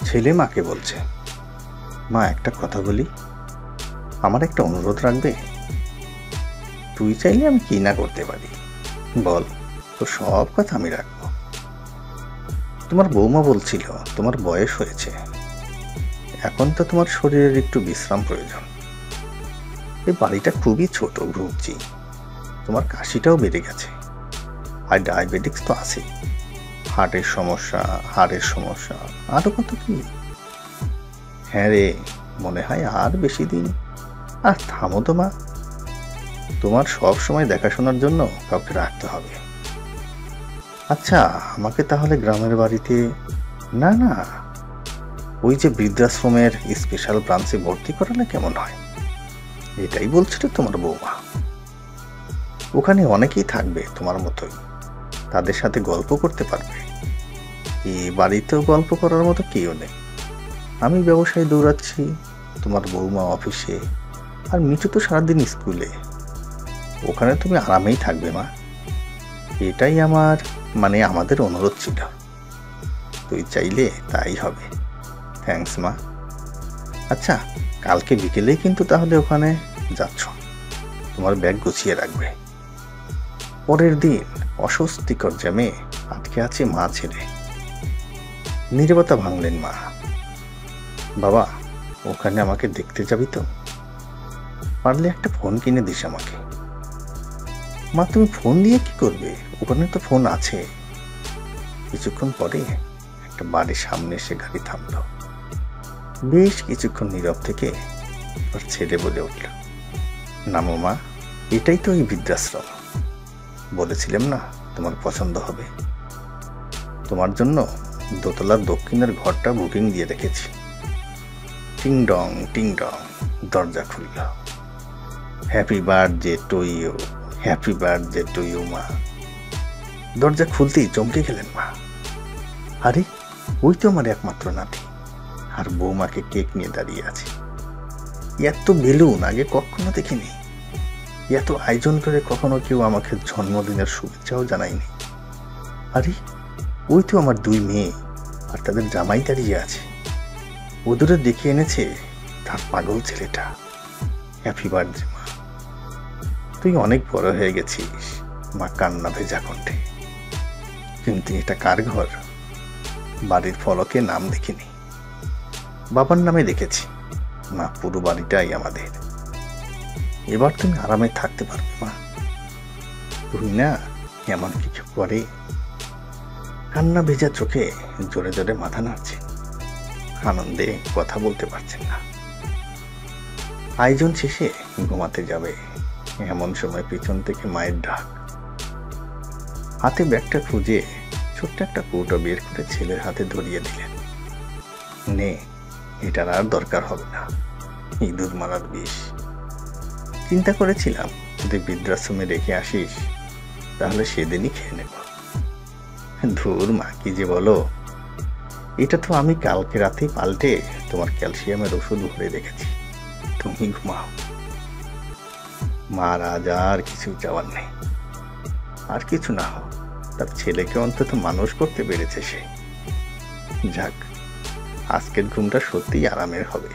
ছেলে মাকে বলছে, মা একটা কথা বলি, আমার একটা অনুরোধ রাখবে? তুই চাইলে আমি কি না করতে পারি বল, তো সব কথা আমি রাখবো। তোমার বৌমা বলছিল তোমার বয়স হয়েছে, এখন তো তোমার শরীরের একটু বিশ্রাম প্রয়োজন। এই বাড়িটা খুবই ছোট ভুগছি, তোমার কাশিটাও বেড়ে গেছে, আর ডায়াবেটিক্স তো আছে, হার্টের সমস্যা আরো কত কি। হ্যাঁ রে, মনে হয় আর বেশি দিন। আর থামো তো মা, তোমার সব সময় দেখাশোনার জন্য কাউকে রাখতে হবে। আচ্ছা, আমাকে তাহলে গ্রামের বাড়িতে, না না, ওই যে বৃদ্ধাশ্রমের স্পেশাল ব্রাঞ্চে ভর্তি করালে কেমন হয়? এটাই বলছিল তোমার বৌমা। ওখানে অনেকেই থাকবে তোমার মতোই, তাদের সাথে গল্প করতে পারবে। এ বাড়িতেও গল্প করার মতো কেউ নেই। আমি ব্যবসায় দৌড়াচ্ছি, তোমার বৌমা অফিসে, আর মিঠু তো সারাদিন স্কুলে। ওখানে তুমি আরামেই থাকবে মা, এটাই আমাদের অনুরোধ ছিল। তুই চাইলে তাই হবে। থ্যাঙ্কস মা। আচ্ছা, কালকে বিকেলেই কিন্তু তাহলে ওখানে যাচ্ছ, তোমার ব্যাগ গুছিয়ে রাখবে। পরের দিন অস্বস্তিকর জ্যামে আটকে আছে মা ছেলে। নীরবতা ভাঙলেন মা। বাবা, ওখানে আমাকে দেখতে যাবি তো? পারলে একটা ফোন কিনে দিস আমাকে। মা, তুমি ফোন দিয়ে কি করবে? ওখানে তো ফোন আছে। কিছুক্ষণ পরে একটা বাড়ির সামনে এসে গাড়ি থামল। বেশ কিছুক্ষণ নীরব থেকে ওর ছেলে বলে উঠল, নামো মা, এটাই তো ওই বৃদ্ধাশ্রম। বলেছিলাম না তোমার পছন্দ হবে। তোমার জন্য দোতলার দক্ষিণের ঘরটা বুকিং দিয়ে রেখেছি। টিং ডং টিং ডং, দরজা খুলল। Happy birthday to you, happy birthday to you মা। দরজা খুলতেই চমকে গেলেন মা। আরে, ওই তো আমার একমাত্র নাতি, আর বৌমাকে কেক নিয়ে দাঁড়িয়ে আছে। এত বেলুন আগে কখনো দেখিনি, এত আয়োজন করে কখনো কেউ আমাকে জন্মদিনের শুভেচ্ছাও জানায়নি। আরে, ওই তো আমার দুই মেয়ে আর তাদের জামাই দাঁড়িয়ে আছে। ওদের দেখে এনেছে তার পাগল ছেলেটা। হ্যাপি বার্থডে মা, তুই অনেক বড় হয়ে গেছিস। মা কান্না ভেজা কণ্ঠে। কিন্তু এটা কার ঘর? বাড়ির ফলকে নাম দেখিনি, বাবার নামে দেখেছি। মা, পুরো বাড়িটাই আমাদের। এবার তুমি আরামে থাকতে পারবে মা। তুই না এমন কিছু করে। কান্না ভেজা চোখে জোরে জোরে মাথা নাড়ছে, আনন্দে কথা বলতে পারছেন না। আয়োজন শেষে ঘুমাতে যাবে, এমন সময় পিছন থেকে মায়ের ডাক। হাতে ব্যাগটা খুঁজে ছোট্ট একটা কৌটো বের করে ছেলের হাতে ধরিয়ে দিলেন। নে, এটার আর দরকার হবে না, ইঁদুর মারার বিষ। চিন্তা করেছিলাম যদি বৃদ্ধাশ্রমে রেখে আসিস তাহলে সেদিনই খেয়ে নেব। ধুর মা, কি যে বলো। এটা তো আমি কালকে রাতেই পাল্টে তোমার ক্যালসিয়ামের ওষুধ ভরে রেখেছি, তুমি ঘুমাও। মার আজ আর কিছু চাওয়ার নেই। আর কিছু না হোক, তার ছেলেকে অন্তত মানুষ করতে পেরেছে সে। যাক, আজকের ঘুমটা সত্যিই আরামের হবে,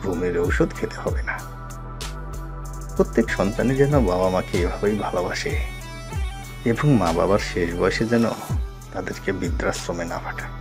ঘুমের ঔষধ খেতে হবে না। প্রত্যেক সন্তানই যেন বাবা মাকে এভাবেই ভালোবাসে, এবং মা বাবার শেষ বয়সে যেন তাদেরকে বৃদ্ধাশ্রমে না পাঠায়।